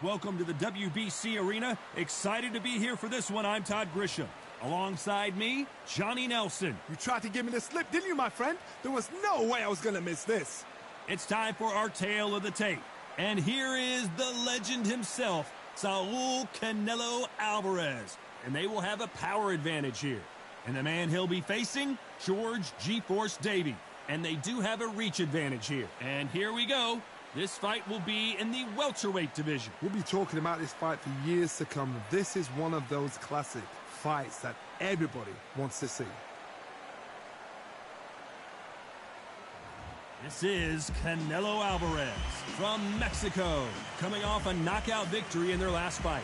welcome to the WBC arena. Excited to be here for this one. I'm Todd Grisham. Alongside me, Johnny Nelson. You tried to give me the slip, didn't you, my friend? There was no way I was going to miss this. It's time for our tale of the tape. And here is the legend himself, Saul Canelo Alvarez. And they will have a power advantage here. And the man he'll be facing, George G-Force Davey. And they do have a reach advantage here. And here we go. This fight will be in the welterweight division. We'll be talking about this fight for years to come. This is one of those classic fights that everybody wants to see. This is Canelo Alvarez from Mexico, coming off a knockout victory in their last fight.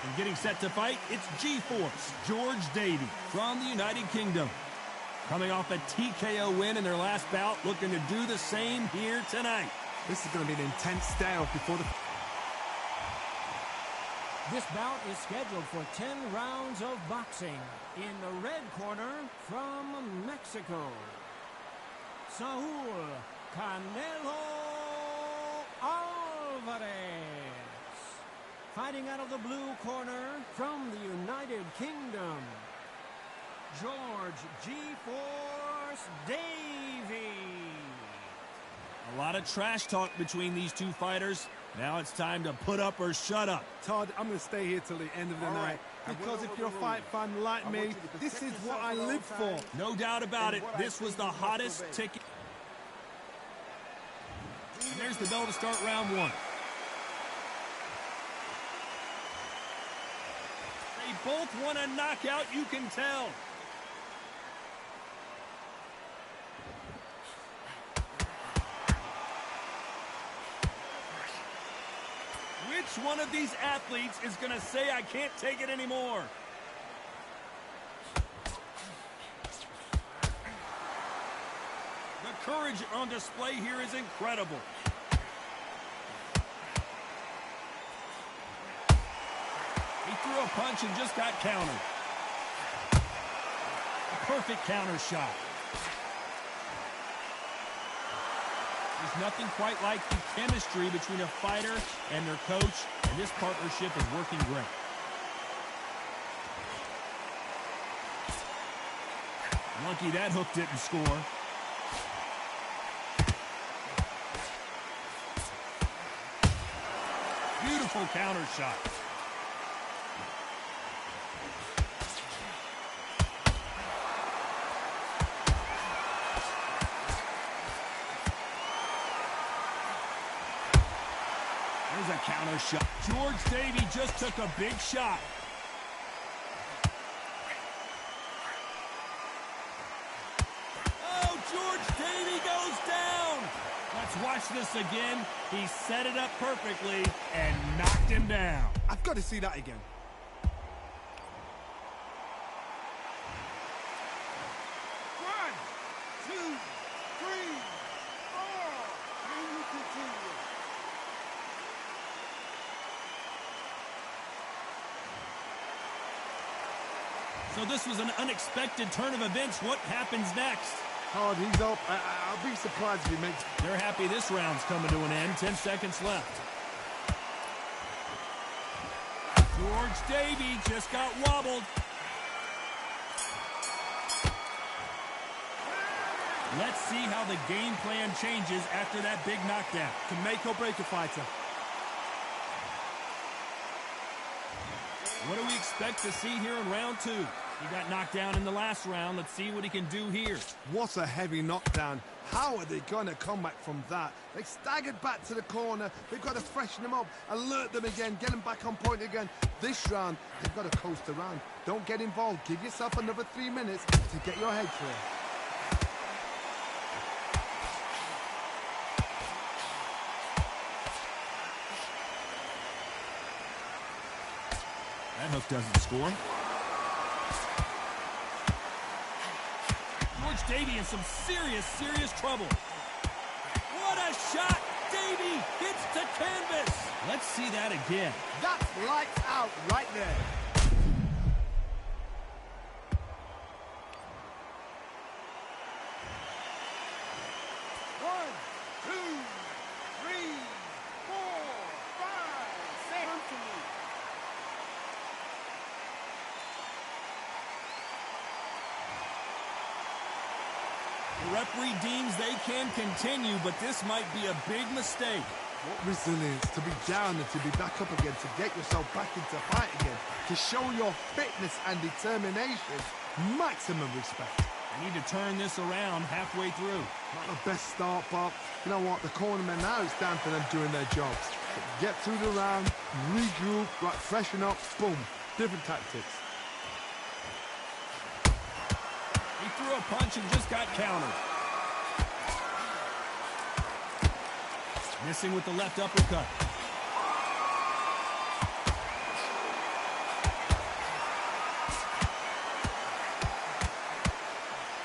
And getting set to fight, it's G-Force, George Davey from the United Kingdom. Coming off a TKO win in their last bout, looking to do the same here tonight. This is going to be an intense standoff before the... This bout is scheduled for 10 rounds of boxing. In the red corner, from Mexico, Saul Canelo Alvarez. Fighting out of the blue corner, from the United Kingdom, George G-Force Davey. A lot of trash talk between these two fighters. Now it's time to put up or shut up. Todd, I'm going to stay here till the end of the night. Because if you're a fight fan like me, this is what I live for. No doubt about it. This was the hottest ticket. And there's the bell to start round one. They both want a knockout, you can tell. Which one of these athletes is going to say, I can't take it anymore? The courage on display here is incredible. He threw a punch and just got countered. A perfect counter shot. There's nothing quite like the chemistry between a fighter and their coach, and this partnership is working great. Lucky that hook didn't score. Beautiful counter shot. There's a counter shot. George Davey just took a big shot. Oh, George Davey goes down. Let's watch this again. He set it up perfectly and knocked him down. I've got to see that again. One, two, three, four. And we continue. So this was an unexpected turn of events. What happens next? Hard, he's up. I'll be surprised if he makes... They're happy this round's coming to an end. 10 seconds left. George Davey just got wobbled. Let's see how the game plan changes after that big knockdown. Can make or break a fighter. What do we expect to see here in round two? He got knocked down in the last round. Let's see what he can do here. What a heavy knockdown. How are they going to come back from that? They staggered back to the corner. They've got to freshen them up, alert them again, get them back on point again. This round, they've got to coast around. Don't get involved. Give yourself another 3 minutes to get your head clear. That hook doesn't score. George Davey in some serious trouble. What a shot! Davey hits to canvas. Let's see that again. That's lights out right there. The referee deems they can continue, but this might be a big mistake. What resilience to be down and to be back up again, to get yourself back into fight again, to show your fitness and determination. Maximum respect. They need to turn this around halfway through. Not the best start, but you know what? The cornermen now, it's down to them doing their jobs. Get through the round, regroup, right, freshen up, boom. Different tactics. He threw a punch and just got countered. Missing with the left uppercut.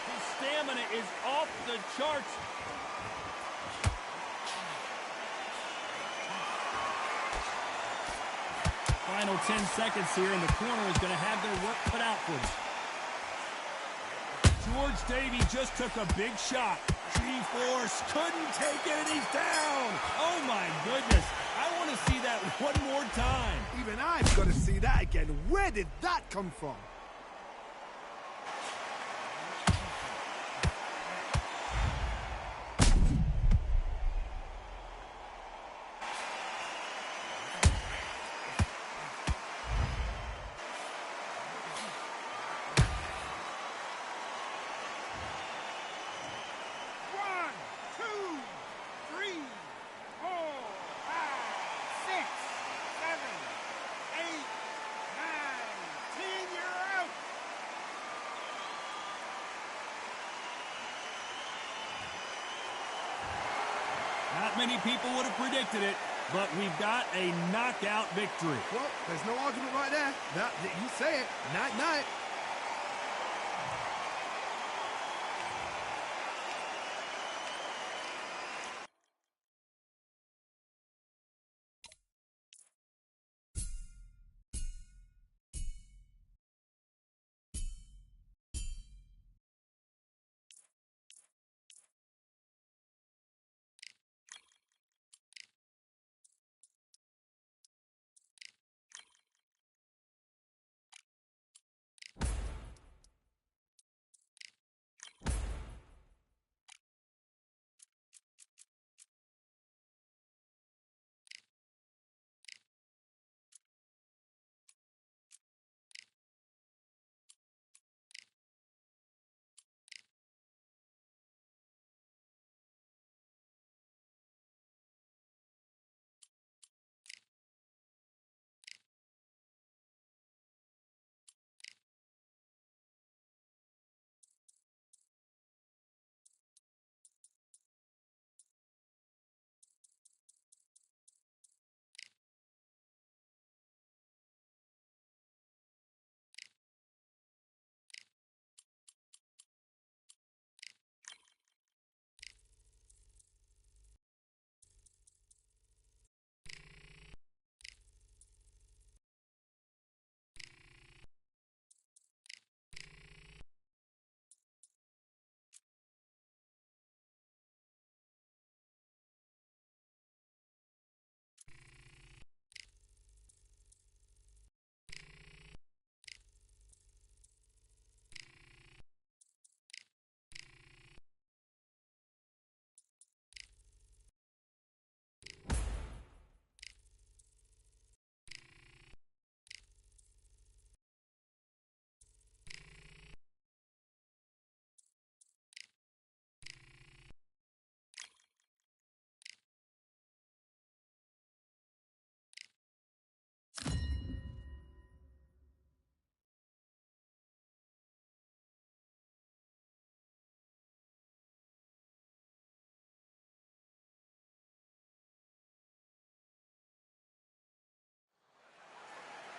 His stamina is off the charts. Final 10 seconds here, and the corner is going to have their work cut out for them. George Davey just took a big shot. G-Force couldn't take it, and he's down. Oh, my goodness. I want to see that one more time. Even I've got to see that again. Where did that come from? Not many people would have predicted it, but we've got a knockout victory. Well, there's no argument right there. You say it. Night-night.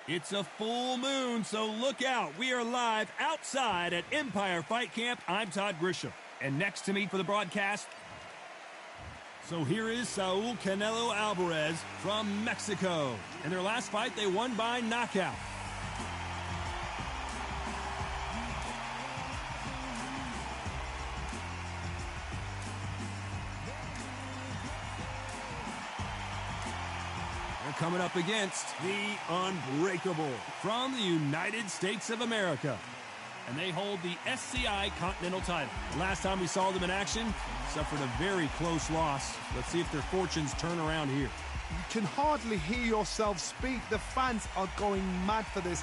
It's a full moon, so look out. We are live outside at Empire Fight Camp. I'm Todd Grisham. And next to me for the broadcast, so here is Saul Canelo Alvarez from Mexico. In their last fight, they won by knockout. Coming up against the Unbreakable from the United States of America. and they hold the SCI Continental title. Last time we saw them in action, suffered a very close loss. Let's see if their fortunes turn around here. You can hardly hear yourself speak. The fans are going mad for this.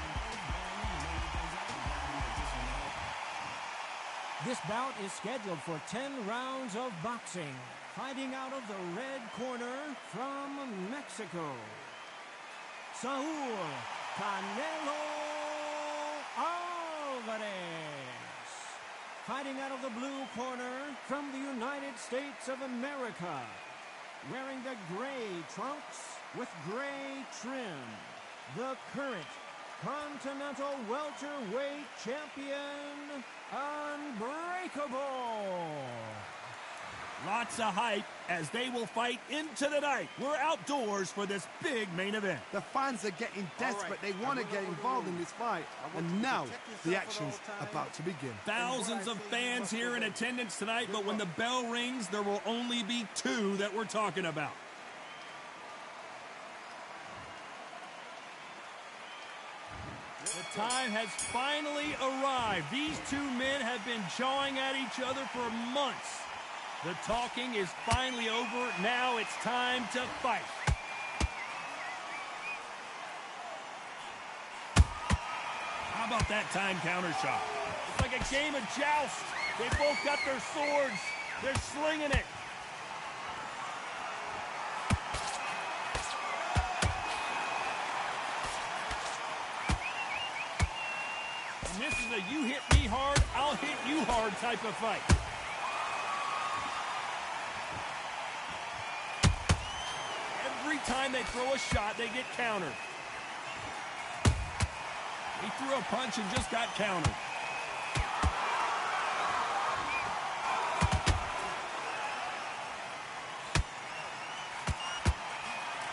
This bout is scheduled for 10 rounds of boxing. Fighting out of the red corner from Mexico, Saul Canelo Alvarez. Fighting out of the blue corner from the United States of America, wearing the gray trunks with gray trim, the current Continental welterweight champion, Unbreakable. Lots of hype as they will fight into the night. We're outdoors for this big main event. The fans are getting desperate. They want to get involved in this fight. And now the action's about to begin. Thousands of fans here in attendance tonight, but when the bell rings, there will only be two that we're talking about. The time has finally arrived. These two men have been jawing at each other for months. The talking is finally over. Now it's time to fight. How about that time counter shot? It's like a game of joust. They both got their swords. They're slinging it. And this is a you hit me hard, I'll hit you hard type of fight. Every time they throw a shot, they get countered. He threw a punch and just got countered.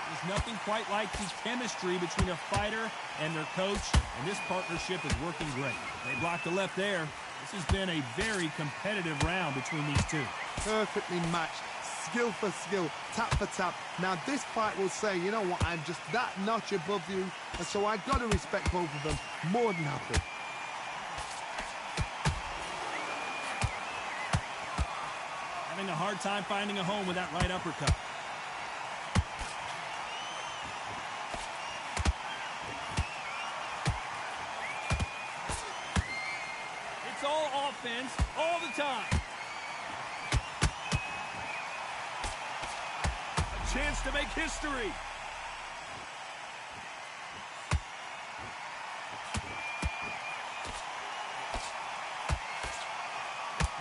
There's nothing quite like the chemistry between a fighter and their coach, and this partnership is working great. They blocked the left there. This has been a very competitive round between these two. Perfectly matched. Skill for skill, tap for tap. Now this fight will say, you know what, I'm just that notch above you, and so I've got to respect both of them more than happy. Having a hard time finding a home with that right uppercut. It's all offense all the time. Chance to make history.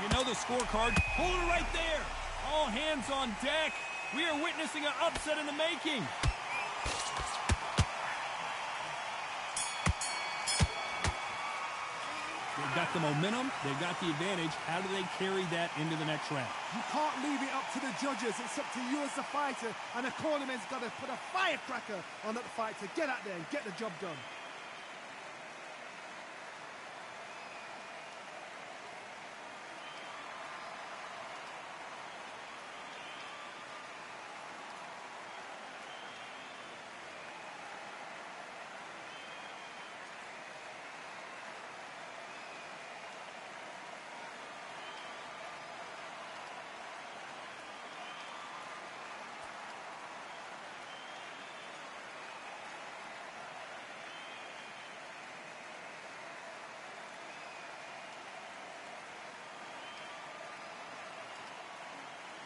You know the scorecard. Hold it right there. All hands on deck. We are witnessing an upset in the making. They've got the momentum. They've got the advantage. How do they carry that into the next round? You can't leave it up to the judges. It's up to you as the fighter, and the cornerman's got to put a firecracker on that fight to get out there and get the job done.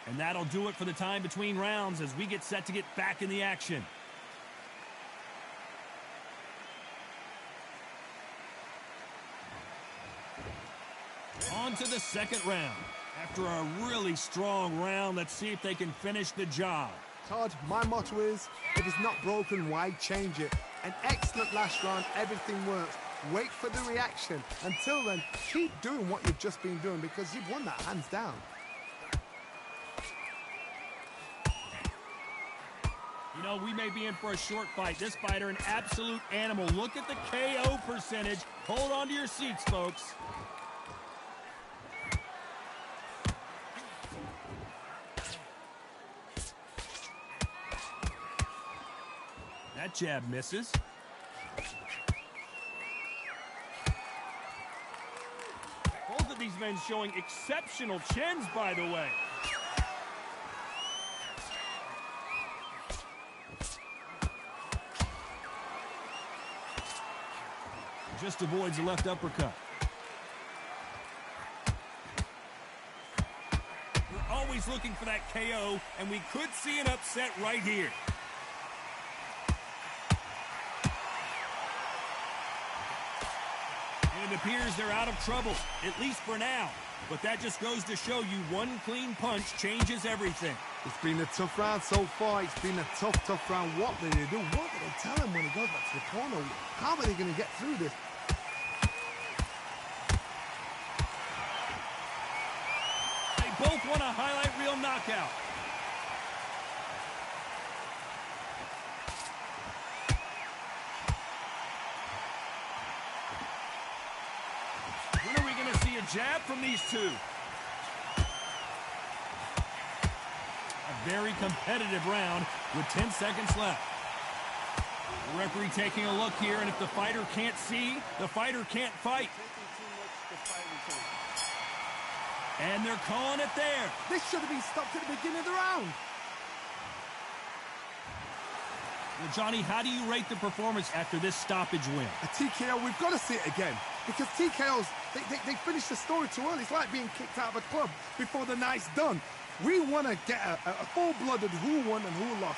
And that'll do it for the time between rounds as we get set to get back in the action. On to the second round. After a really strong round, let's see if they can finish the job. Todd, my motto is, if it's not broken, why change it? An excellent last round, everything works. Wait for the reaction. Until then, keep doing what you've just been doing because you've won that hands down. You know, we may be in for a short fight. This fighter, an absolute animal. Look at the KO percentage. Hold on to your seats, folks. That jab misses. these men showing exceptional chins, by the way. Just avoids the left uppercut. We're always looking for that KO, and we could see an upset right here. And it appears they're out of trouble, at least for now. But that just goes to show you one clean punch changes everything. It's been a tough round so far. It's been a tough round. What did they do? What did they tell him when he goes back to the corner? How are they going to get through this? They both want a highlight reel knockout. When are we going to see a jab from these two? A very competitive round with 10 seconds left. The referee taking a look here, and if the fighter can't see, the fighter can't fight. And they're calling it there. This should have been stopped at the beginning of the round. Well, Johnny, how do you rate the performance after this stoppage win? A TKO, we've got to see it again. Because TKOs, they finish the story too early. It's like being kicked out of a club before the night's done. We want to get a full-blooded who won and who lost.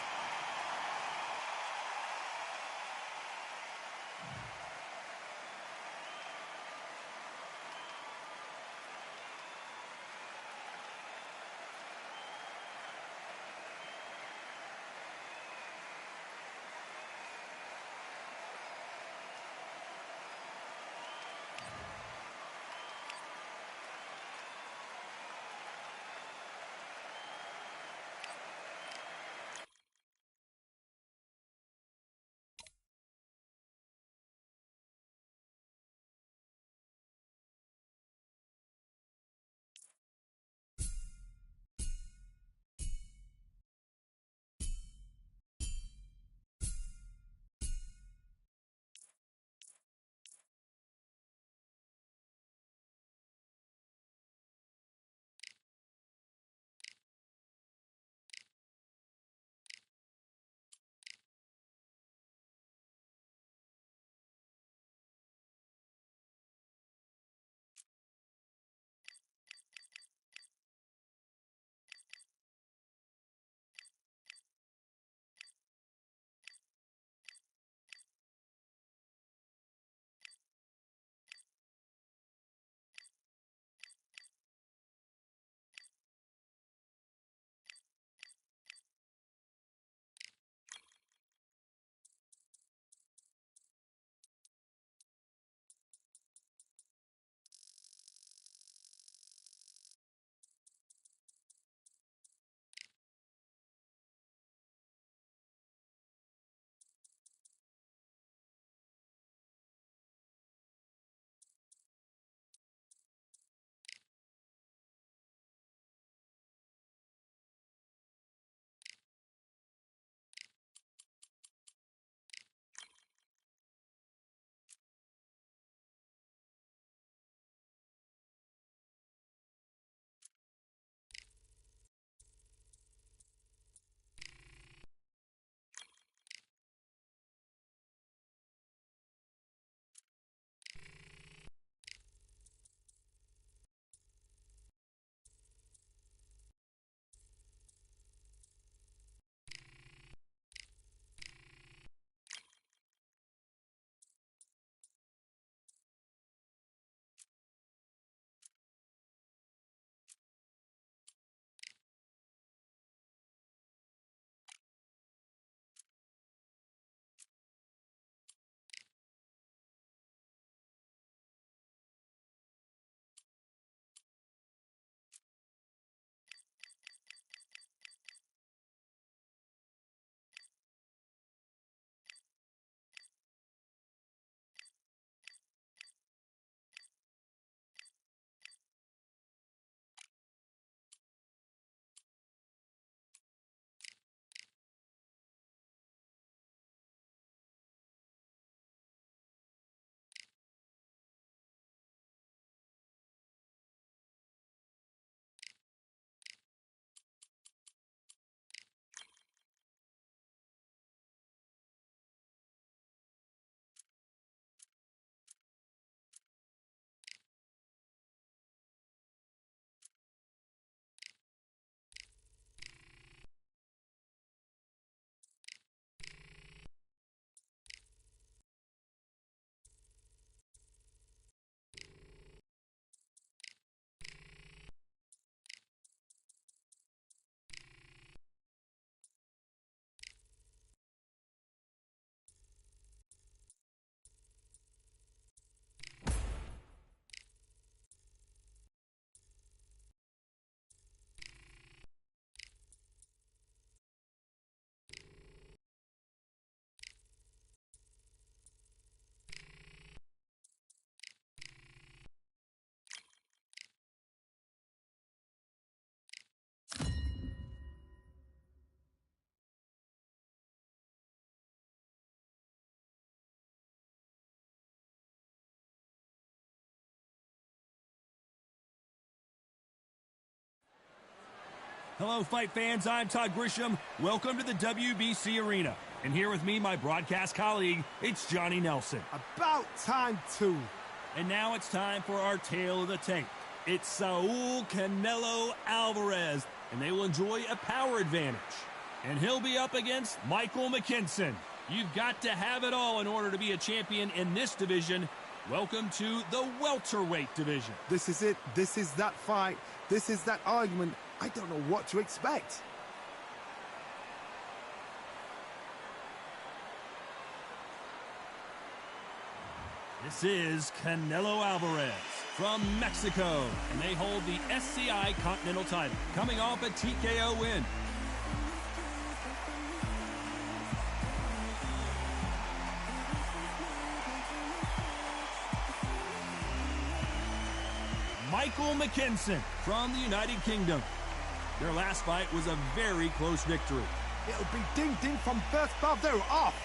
Hello, fight fans. I'm Todd Grisham. Welcome to the WBC Arena. And here with me, my broadcast colleague, it's Johnny Nelson. About time, too. And now it's time for our tale of the tape. It's Saul Canelo Alvarez, and they will enjoy a power advantage. And he'll be up against Michael McKinson. You've got to have it all in order to be a champion in this division. Welcome to the welterweight division. This is it. This is that fight. This is that argument. I don't know what to expect. This is Canelo Alvarez from Mexico, and they hold the SCI Continental title, coming off a TKO win. Michael McKinson from the United Kingdom. Their last fight was a very close victory. It'll be ding-ding from first bout. They're off.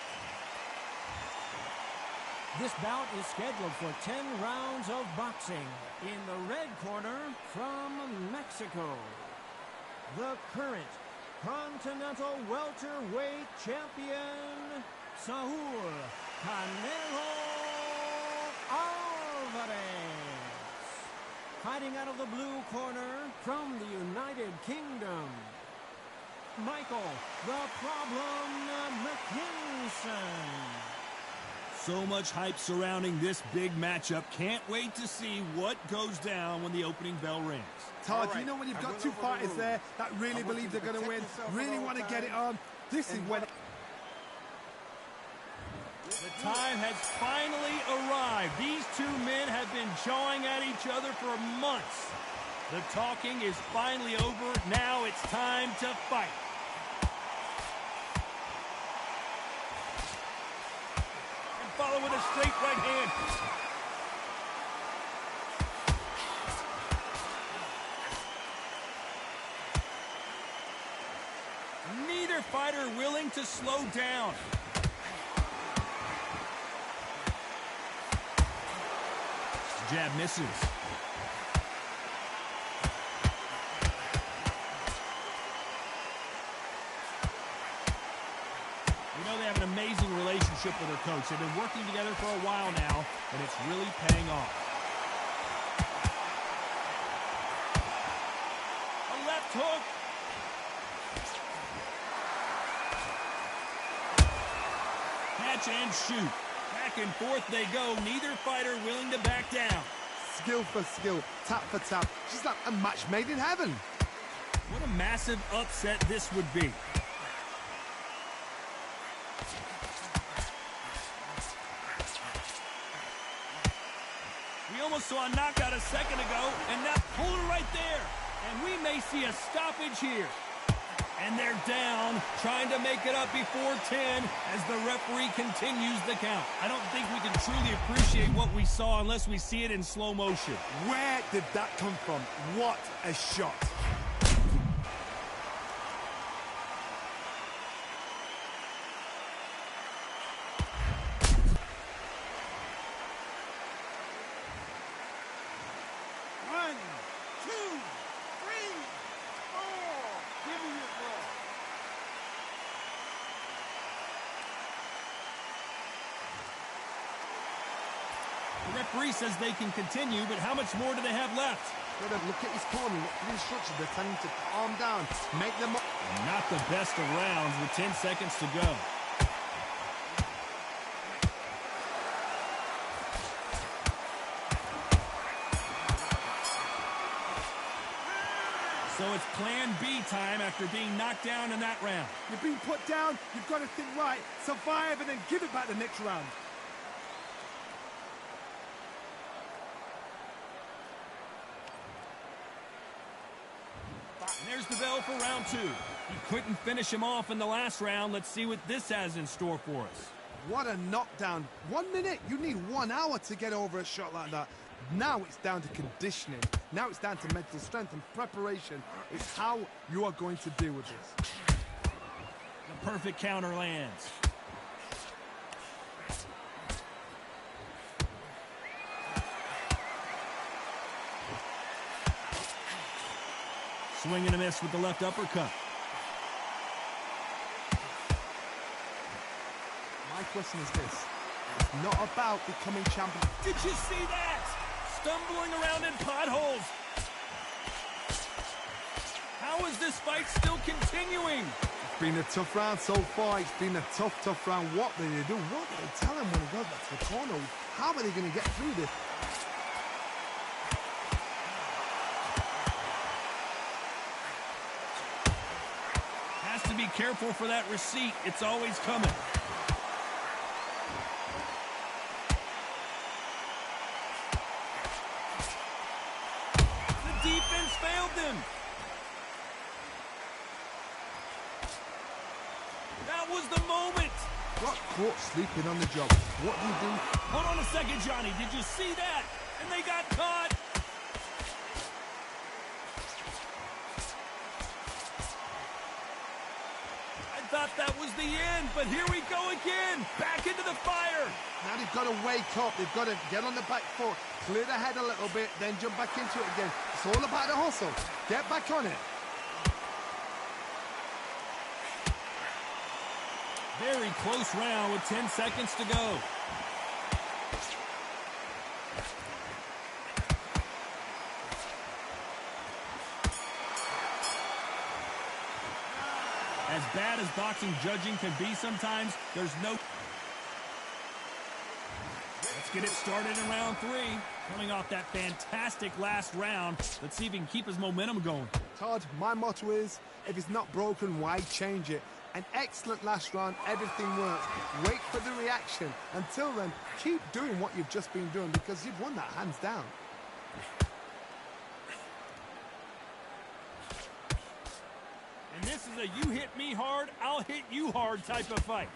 This bout is scheduled for 10 rounds of boxing. In the red corner, from Mexico, the current Continental welterweight champion, Saul Canelo Alvarez. Fighting out of the blue corner, from the United Kingdom, Michael the Problem McKinson. So much hype surrounding this big matchup. Can't wait to see what goes down when the opening bell rings. Todd, you know when you've got two fighters there that really believe they're going to win, really want to get it on, this is when... The time has finally arrived. These two men have been jawing at each other for months. The talking is finally over. Now it's time to fight. And follow with a straight right hand. Neither fighter willing to slow down. Jab misses. You know, they have an amazing relationship with their coach. They've been working together for a while now, and it's really paying off. A left hook. Catch and shoot. Back and forth they go. Neither fighter willing to back down. Skill for skill, tap for tap. She's like a match made in heaven. What a massive upset this would be. We almost saw a knockout a second ago, and that pulled her right there. And we may see a stoppage here. And they're down, trying to make it up before 10 as the referee continues the count. I don't think we can truly appreciate what we saw unless we see it in slow motion. Where did that come from? What a shot. The referee says they can continue, but how much more do they have left? Look at his corner, look at the instructions. They're telling him to calm down, make them up. Not the best of rounds with 10 seconds to go. So it's plan B time after being knocked down in that round. You're being put down, you've got to think right, survive, and then give it back the next round. And there's the bell for round 2. He couldn't finish him off in the last round. Let's see what this has in store for us. What a knockdown. 1 minute, you need 1 hour to get over a shot like that. Now it's down to conditioning. Now it's down to mental strength and preparation. It's how you are going to deal with this. The perfect counter lands. Swing and a miss with the left uppercut. My question is this. It's not about becoming champion. Did you see that? Stumbling around in potholes. How is this fight still continuing? It's been a tough round so far. It's been a tough round. What do they do? What do they tell him when he goes back to the corner? How are they going to get through this? Has to be careful for that receipt. It's always coming. The defense failed them. That was the moment. Got caught sleeping on the job. What do you do? Hold on a second, Johnny. Did you see that? And they got caught. I thought that was the end, but here we go again. Back into the fire. Now they've got to wake up. They've got to get on the back foot, clear the head a little bit, then jump back into it again. It's all about the hustle. Get back on it. Very close round with 10 seconds to go. As bad as boxing judging can be sometimes, there's no... Let's get it started in round 3. Coming off that fantastic last round, let's see if he can keep his momentum going. Todd, my motto is, if it's not broken, why change it? An excellent last round, everything works. Wait for the reaction. Until then, keep doing what you've just been doing because you've won that hands down. And this is a you hit me hard, I'll hit you hard type of fight.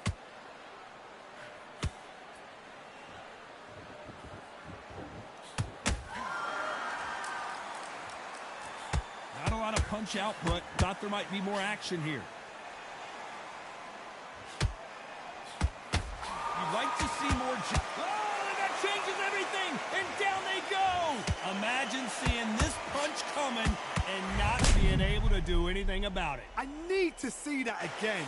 Not a lot of punch output. Thought there might be more action here. You'd like to see more... Oh, that changes everything! And down they go! Imagine seeing this punch coming and not being able to do anything about it. I need to see that again.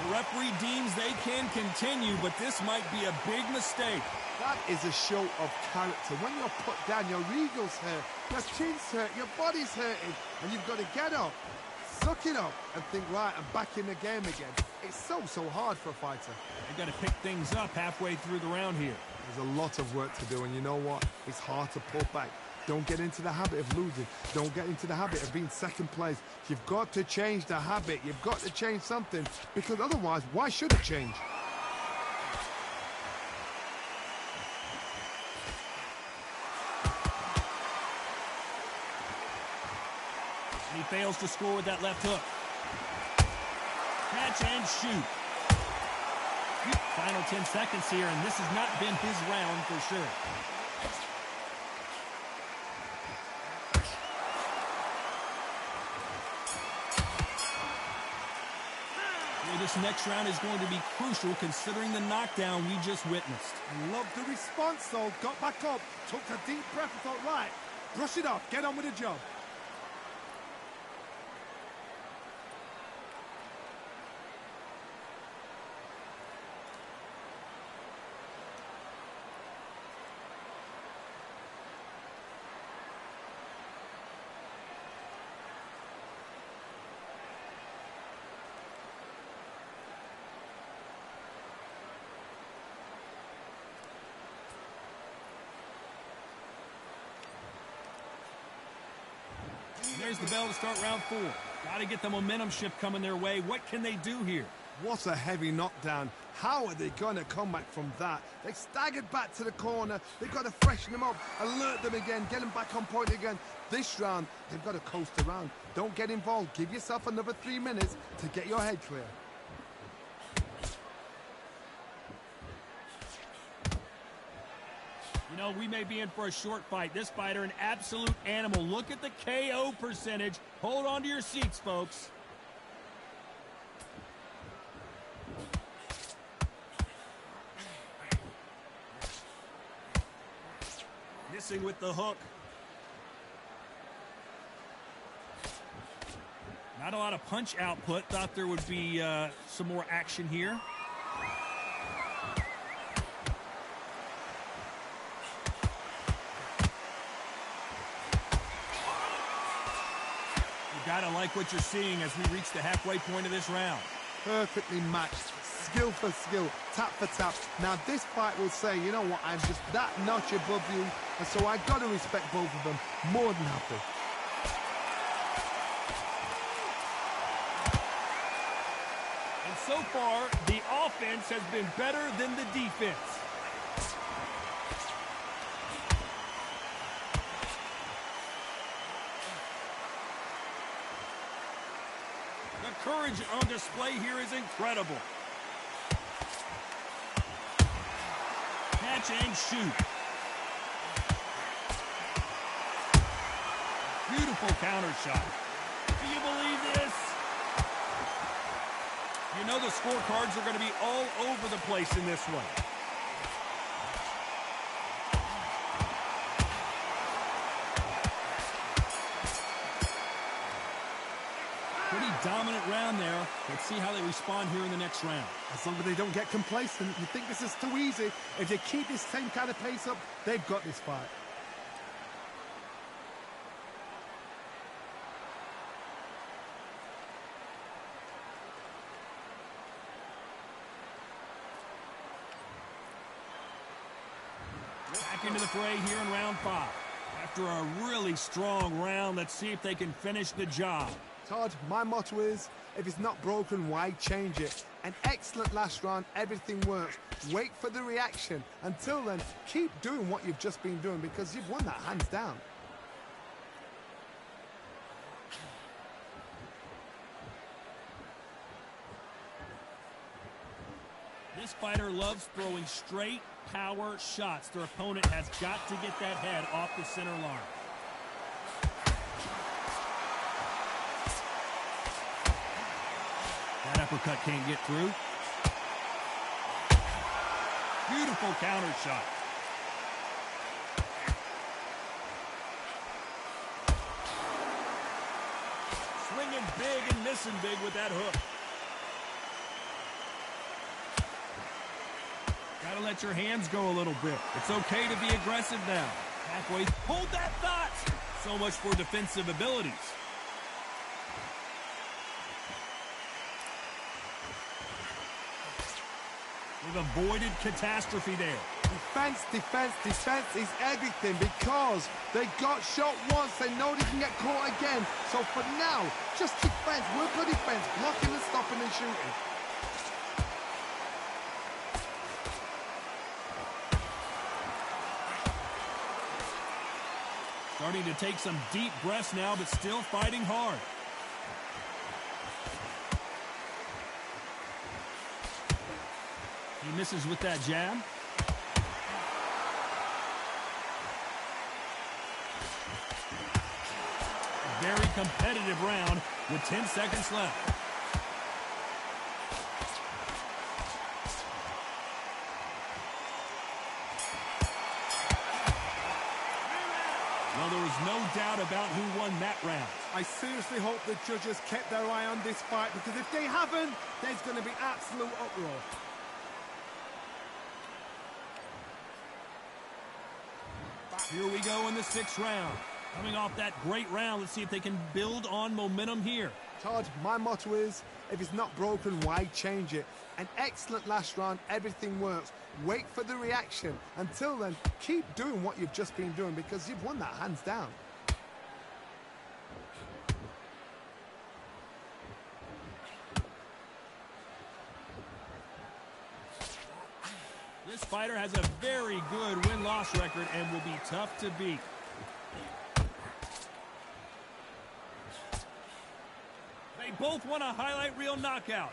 The referee deems they can continue, but this might be a big mistake. That is a show of character. When you're put down, your ego's hurt, your chin's hurt, your body's hurting, and you've got to get up, suck it up, and think, right, I'm back in the game again. It's so hard for a fighter. They've got to pick things up halfway through the round here. There's a lot of work to do, and you know what? It's hard to pull back. Don't get into the habit of losing. Don't get into the habit of being second place. You've got to change the habit. You've got to change something, because otherwise, why should it change? And he fails to score with that left hook. Catch and shoot. Final 10 seconds here, and this has not been his round for sure. This next round is going to be crucial considering the knockdown we just witnessed. Love the response, though. Got back up, took a deep breath and thought, right, brush it off, get on with the job. There's the bell to start round 4. Got to get the momentum shift coming their way. What can they do here? What a heavy knockdown. How are they going to come back from that? They staggered back to the corner. They've got to freshen them up, alert them again, get them back on point again. This round, they've got to coast around. Don't get involved. Give yourself another 3 minutes to get your head clear. know, we may be in for a short fight. This fighter, an absolute animal. Look at the KO percentage. Hold on to your seats, folks. Missing with the hook. Not a lot of punch output. Thought there would be some more action here. You gotta like what you're seeing as we reach the halfway point of this round. Perfectly matched, skill for skill, tap for tap. Now this fight will say, you know what, I'm just that notch above you, and so I got to respect both of them more than happy. And so far, the offense has been better than the defense. The courage on display here is incredible. Catch and shoot. Beautiful counter shot. Do you believe this? You know the scorecards are going to be all over the place in this one. Pretty dominant round there. Let's see how they respond here in the next round. As long as they don't get complacent, you think this is too easy. If they keep this same kind of pace up, they've got this fight. Back into the fray here in round 5. After a really strong round, let's see if they can finish the job. Todd, my motto is, if it's not broken, why change it? An excellent last round, everything works. Wait for the reaction. Until then, keep doing what you've just been doing because you've won that hands down. This fighter loves throwing straight power shots. Their opponent has got to get that head off the center line. That uppercut can't get through. Beautiful counter shot. Swinging big and missing big with that hook. Gotta let your hands go a little bit. It's okay to be aggressive now. Halfway. Hold that thought. So much for defensive abilities. They've avoided catastrophe there. Defense, defense, defense is everything because they got shot once. They know they can get caught again. So for now, just defense, work on defense, blocking and stopping and shooting. Starting to take some deep breaths now, but still fighting hard. He misses with that jab. A very competitive round with 10 seconds left. Well, there was no doubt about who won that round. I seriously hope the judges kept their eye on this fight because if they haven't, there's going to be absolute uproar. Here we go in the 6th round. Coming off that great round, let's see if they can build on momentum here. Todd, my motto is, if it's not broken, why change it? An excellent last round, everything works. Wait for the reaction. Until then, keep doing what you've just been doing because you've won that hands down. This fighter has a very good win-loss record and will be tough to beat. They both want a highlight reel knockout.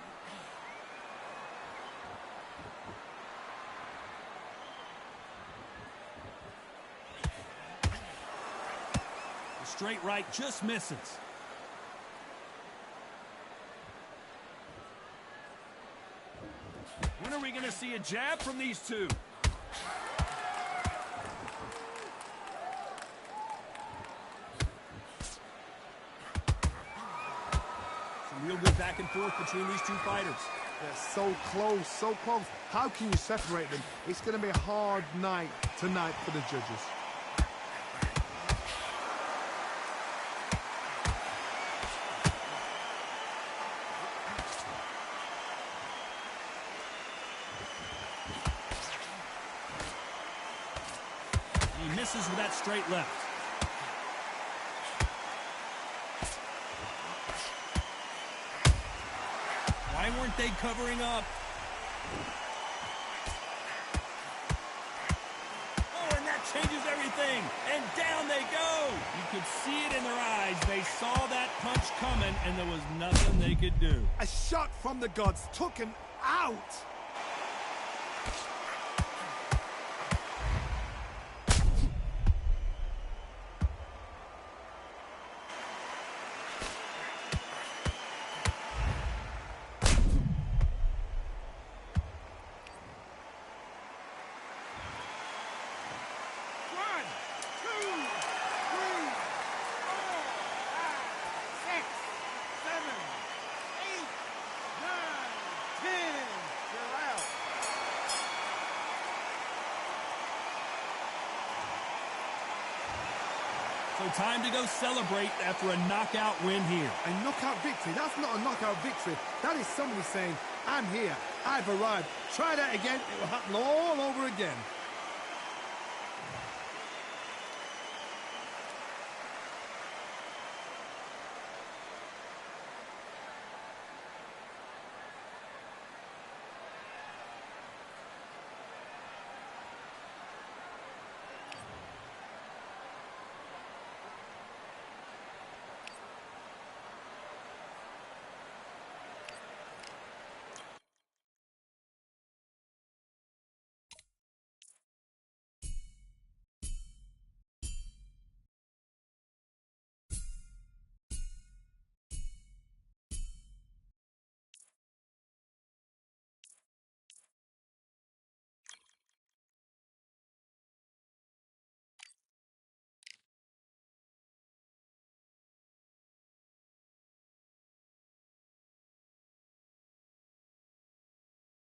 straight right just misses. When are we going to see a jab from these two? Some real good back and forth between these two fighters. They're so close, so close. How can you separate them? It's going to be a hard night tonight for the judges. He misses with that straight left. Why weren't they covering up? Oh, and that changes everything. And down they go. You could see it in their eyes. They saw that punch coming, and there was nothing they could do. A shot from the gods took him out. So time to go celebrate after a knockout win here. A knockout victory? That's not a knockout victory. That is somebody saying, I'm here, I've arrived. Try that again, it will happen all over again.